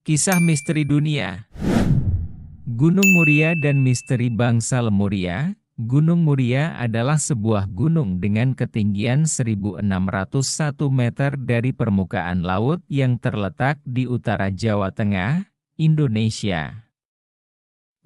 Kisah Misteri Dunia. Gunung Muria dan Misteri Bangsa Lemuria. Gunung Muria adalah sebuah gunung dengan ketinggian 1601 meter dari permukaan laut yang terletak di utara Jawa Tengah, Indonesia.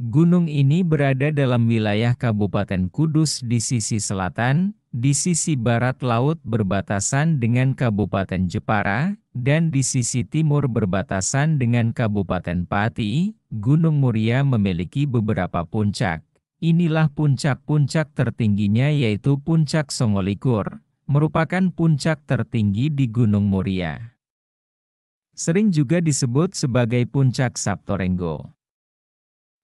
Gunung ini berada dalam wilayah Kabupaten Kudus di sisi selatan, di sisi barat laut berbatasan dengan Kabupaten Jepara, dan di sisi timur berbatasan dengan Kabupaten Pati. Gunung Muria memiliki beberapa puncak. Inilah puncak-puncak tertingginya, yaitu Puncak Songolikur, merupakan puncak tertinggi di Gunung Muria. Sering juga disebut sebagai Puncak Saptorenggo.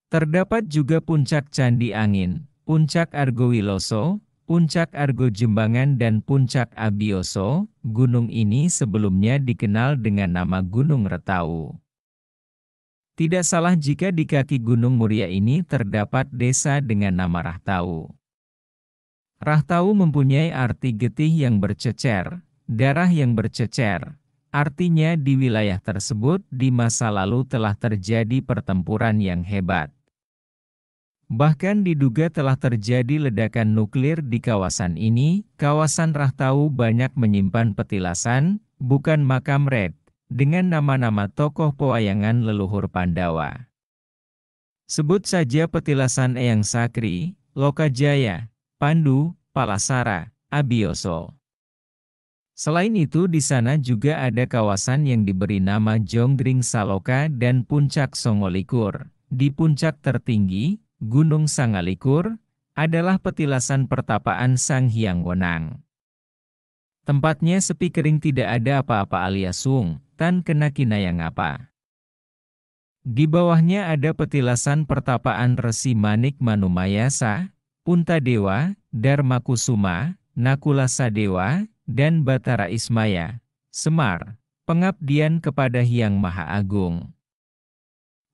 Terdapat juga Puncak Candi Angin, Puncak Argowiloso, Puncak Argo Jembangan dan Puncak Abioso. Gunung ini sebelumnya dikenal dengan nama Gunung Retau. Tidak salah jika di kaki Gunung Muria ini terdapat desa dengan nama Rahtau. Rahtau mempunyai arti getih yang bercecer, darah yang bercecer. Artinya di wilayah tersebut di masa lalu telah terjadi pertempuran yang hebat. Bahkan diduga telah terjadi ledakan nuklir di kawasan ini. Kawasan Rahtau banyak menyimpan petilasan, bukan makam red, dengan nama-nama tokoh pewayangan leluhur Pandawa. Sebut saja petilasan Eyang Sakri, Lokajaya, Pandu, Palasara, Abioso. Selain itu di sana juga ada kawasan yang diberi nama Jonggring Saloka dan Puncak Songolikur. Di puncak tertinggi, Gunung Sangalikur, adalah petilasan pertapaan Sang Hyang Wenang. Tempatnya sepi kering, tidak ada apa-apa alias sung, tan kena kinayang apa. Di bawahnya ada petilasan pertapaan Resi Manik Manumayasa, Puntadewa, Dharmakusuma, Nakulasadewa, dan Batara Ismaya, Semar, pengabdian kepada Hyang Maha Agung.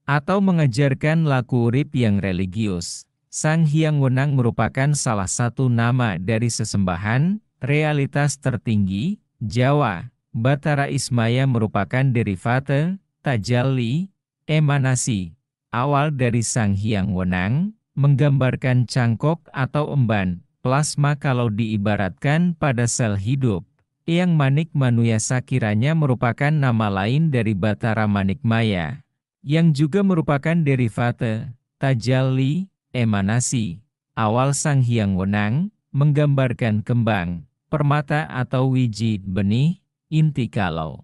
Atau mengajarkan laku urip yang religius. Sang Hyang Wenang merupakan salah satu nama dari sesembahan, realitas tertinggi, Jawa. Batara Ismaya merupakan derivate, tajalli, emanasi, awal dari Sang Hyang Wenang, menggambarkan cangkok atau emban, plasma kalau diibaratkan pada sel hidup. Eyang Manik Manuyasa kiranya merupakan nama lain dari Batara Manikmaya, yang juga merupakan derivate, tajalli, emanasi, awal Sang Hyang Wenang, menggambarkan kembang, permata atau wiji, benih, inti kalau.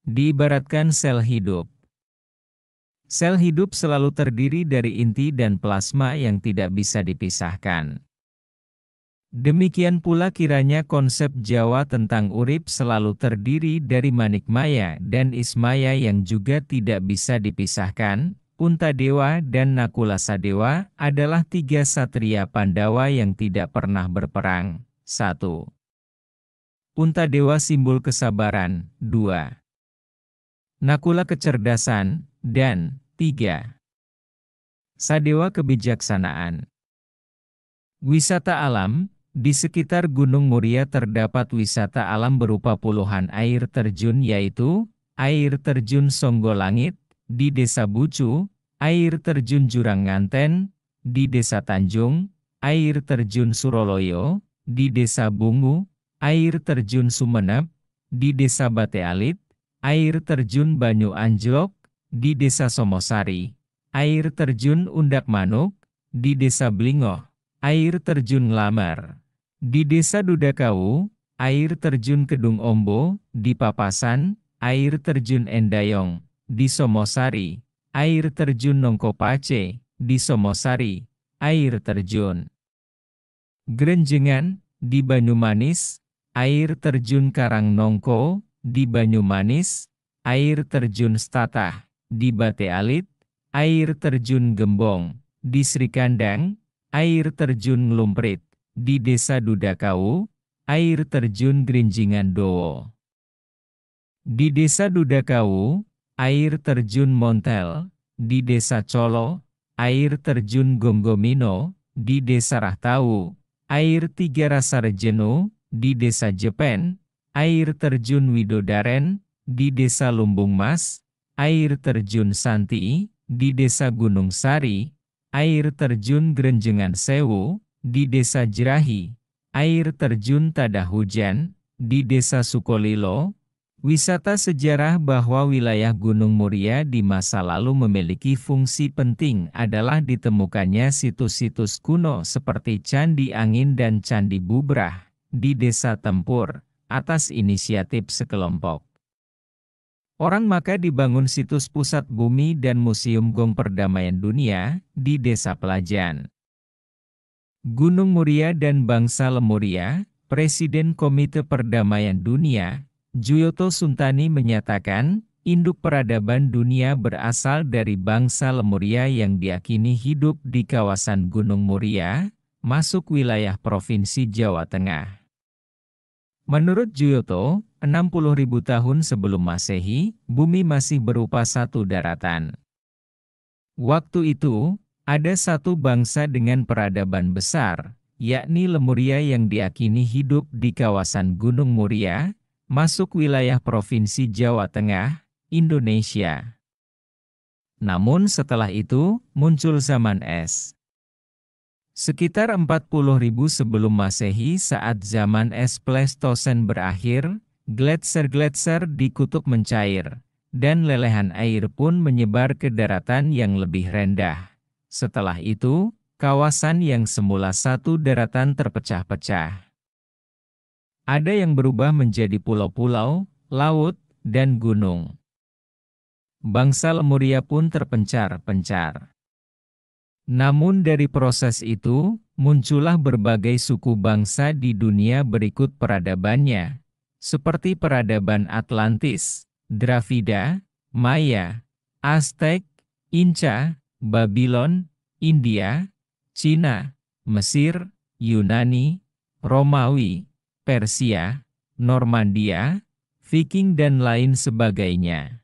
Diibaratkan sel hidup. Sel hidup selalu terdiri dari inti dan plasma yang tidak bisa dipisahkan. Demikian pula kiranya konsep Jawa tentang urip selalu terdiri dari Manikmaya dan Ismaya yang juga tidak bisa dipisahkan. Puntadewa dan Nakulasadewa adalah tiga satria Pandawa yang tidak pernah berperang. 1. Puntadewa simbol kesabaran. 2. Nakula kecerdasan. Dan 3. Sadewa kebijaksanaan. Wisata alam. Di sekitar Gunung Muria terdapat wisata alam berupa puluhan air terjun, yaitu air terjun Songgolangit di Desa Bucu, air terjun Jurang Nganten di Desa Tanjung, air terjun Suroloyo di Desa Bungu, air terjun Sumeneb di Desa Batealit, air terjun Banyu Anjlok di Desa Somosari, air terjun Undak Manuk di Desa Blingoh, air terjun Nglamar di Desa Dudakau, air terjun Kedung Ombo di Papasan, air terjun Endayong di Somosari, air terjun Nongkopace di Somosari, air terjun Grenjengan di Banyumanis, air terjun Karang Nongko di Banyumanis, air terjun Statah di Batealit, air terjun Gembong di Srikandang, air terjun Nglumprit di Desa Dudakau, air terjun Grinjingan Dowo. Di Desa Dudakau, air terjun Montel, di Desa Colo, air terjun Gonggomino, di Desa Rahtau, air Tiga Rasa Rejenu, di Desa Jepen, air terjun Widodaren, di Desa Lumbung Mas, air terjun Santi, di Desa Gunung Sari, air terjun Grenjengan Sewu, di Desa Jerahi, air terjun Tada Hujan, di Desa Sukolilo. Wisata sejarah bahwa wilayah Gunung Muria di masa lalu memiliki fungsi penting adalah ditemukannya situs-situs kuno seperti Candi Angin dan Candi Bubrah di Desa Tempur, atas inisiatif sekelompok orang. Maka dibangun situs pusat bumi dan Museum Gong Perdamaian Dunia di Desa Pelajan. Gunung Muria dan bangsa Lemuria. Presiden Komite Perdamaian Dunia, Juyoto Suntani menyatakan, induk peradaban dunia berasal dari bangsa Lemuria yang diakini hidup di kawasan Gunung Muria, masuk wilayah Provinsi Jawa Tengah. Menurut Juyoto, 60.000 tahun sebelum Masehi, bumi masih berupa satu daratan. Waktu itu, ada satu bangsa dengan peradaban besar, yakni Lemuria yang diakini hidup di kawasan Gunung Muria, masuk wilayah Provinsi Jawa Tengah, Indonesia. Namun setelah itu, muncul zaman es. Sekitar 40.000 sebelum Masehi saat zaman es Pleistosen berakhir, gletser-gletser di kutub mencair, dan lelehan air pun menyebar ke daratan yang lebih rendah. Setelah itu, kawasan yang semula satu daratan terpecah-pecah. Ada yang berubah menjadi pulau-pulau, laut, dan gunung. Bangsa Lemuria pun terpencar-pencar. Namun dari proses itu, muncullah berbagai suku bangsa di dunia berikut peradabannya, seperti peradaban Atlantis, Dravida, Maya, Aztec, Inca, Babylon, India, Cina, Mesir, Yunani, Romawi, Persia, Normandia, Viking dan lain sebagainya.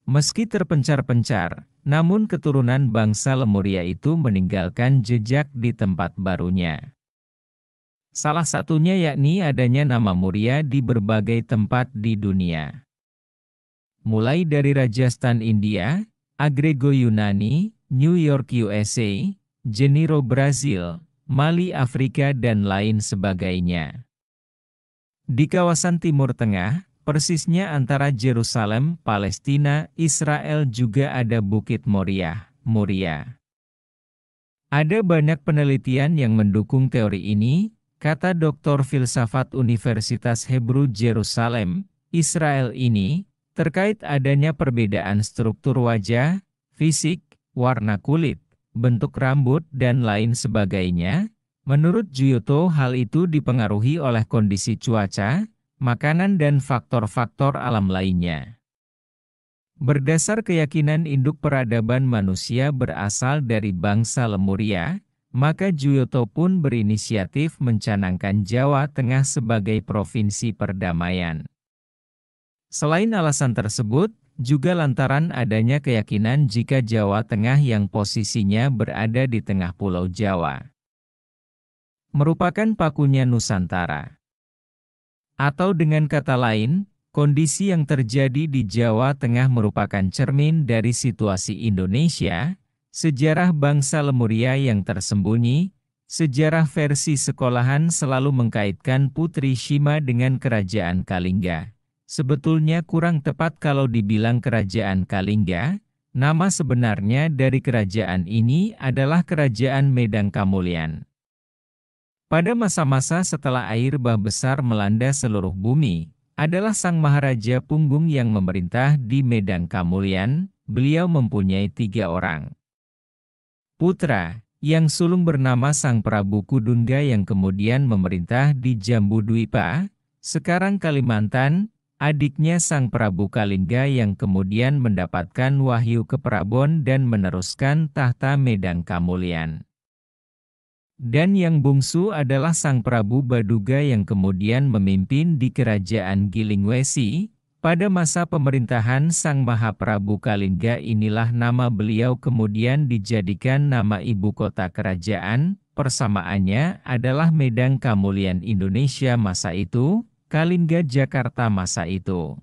Meski terpencar-pencar, namun keturunan bangsa Lemuria itu meninggalkan jejak di tempat barunya. Salah satunya yakni adanya nama Muria di berbagai tempat di dunia. Mulai dari Rajasthan India, Agrego Yunani, New York USA, Janeiro Brazil, Mali Afrika dan lain sebagainya. Di kawasan Timur Tengah, persisnya antara Yerusalem, Palestina, Israel juga ada Bukit Moriah, Muria. Ada banyak penelitian yang mendukung teori ini, kata Dr. Filsafat Universitas Hebrew Yerusalem, Israel ini, terkait adanya perbedaan struktur wajah, fisik, warna kulit, bentuk rambut dan lain sebagainya. Menurut Juyoto hal itu dipengaruhi oleh kondisi cuaca, makanan dan faktor-faktor alam lainnya. Berdasar keyakinan induk peradaban manusia berasal dari bangsa Lemuria, maka Juyoto pun berinisiatif mencanangkan Jawa Tengah sebagai provinsi perdamaian. Selain alasan tersebut, juga lantaran adanya keyakinan jika Jawa Tengah yang posisinya berada di tengah Pulau Jawa merupakan pakunya Nusantara. Atau dengan kata lain, kondisi yang terjadi di Jawa Tengah merupakan cermin dari situasi Indonesia, sejarah bangsa Lemuria yang tersembunyi. Sejarah versi sekolahan selalu mengkaitkan Putri Shima dengan Kerajaan Kalingga. Sebetulnya kurang tepat kalau dibilang Kerajaan Kalingga, nama sebenarnya dari kerajaan ini adalah Kerajaan Medang Kamulyan. Pada masa-masa setelah air bah besar melanda seluruh bumi, adalah Sang Maharaja Punggung yang memerintah di Medang Kamulyan. Beliau mempunyai 3 orang putra, yang sulung bernama Sang Prabu Kudungga yang kemudian memerintah di Jambudwipa, sekarang Kalimantan, adiknya Sang Prabu Kalingga yang kemudian mendapatkan wahyu ke Prabon dan meneruskan tahta Medang Kamulyan. Dan yang bungsu adalah Sang Prabu Baduga yang kemudian memimpin di Kerajaan Gilingwesi. Pada masa pemerintahan Sang Mahaprabu Kalingga inilah nama beliau kemudian dijadikan nama ibu kota kerajaan, persamaannya adalah Medang Kamulyan Indonesia masa itu, Kalingga Jakarta masa itu.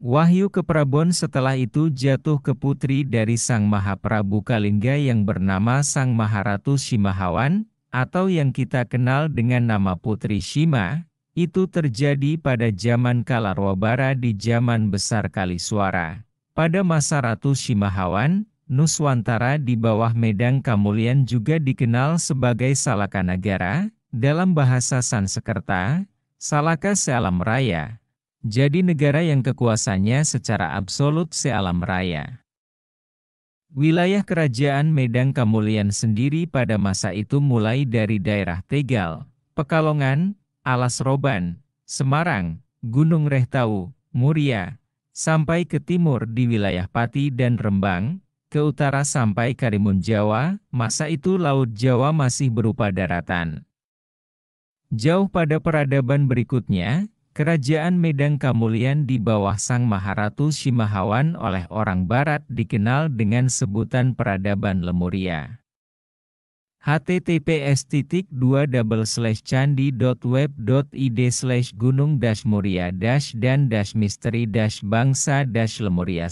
Wahyu ke Prabon setelah itu jatuh ke putri dari Sang Mahaprabu Kalingga yang bernama Sang Maharatu Shimahawan, atau yang kita kenal dengan nama Putri Shima. Itu terjadi pada zaman Kalarwabara di zaman besar Kaliswara. Pada masa Ratu Shimahawan, Nuswantara di bawah Medang Kamulyan juga dikenal sebagai Salakanagara, dalam bahasa Sanskerta, Salaka sealam raya. Jadi negara yang kekuasaannya secara absolut sealam raya. Wilayah kerajaan Medang Kamulyan sendiri pada masa itu mulai dari daerah Tegal, Pekalongan, Alas Roban, Semarang, Gunung Rehtau, Muria, sampai ke timur di wilayah Pati dan Rembang, ke utara sampai Karimun Jawa. Masa itu Laut Jawa masih berupa daratan. Jauh pada peradaban berikutnya, Kerajaan Medang Kamulyan di bawah Sang Maharatu Shimahawan oleh orang Barat dikenal dengan sebutan peradaban Lemuria. https://candi.web.id/gunung-muria-dan-misteri-bangsa-lemuria/